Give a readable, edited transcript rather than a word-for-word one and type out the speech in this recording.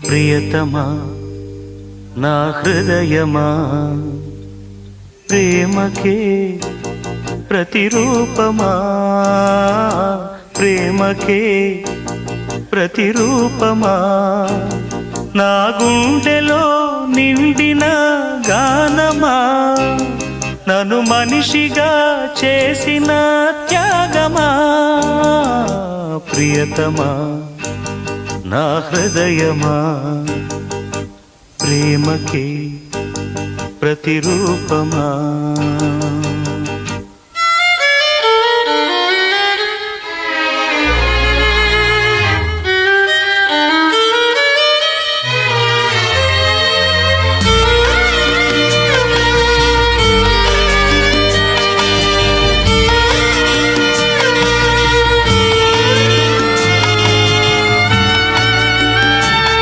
ప్రియతమా నా హృదయమా ప్రేమకే ప్రతిరూపమా ప్రేమకే ప్రతిరూపమా నా గుండెలో నిండిన గానమా నన్ను మనిషిగా చేసిన త్యాగమా ప్రియతమా నా హృదయమా ప్రేమకే ప్రతిరూపమా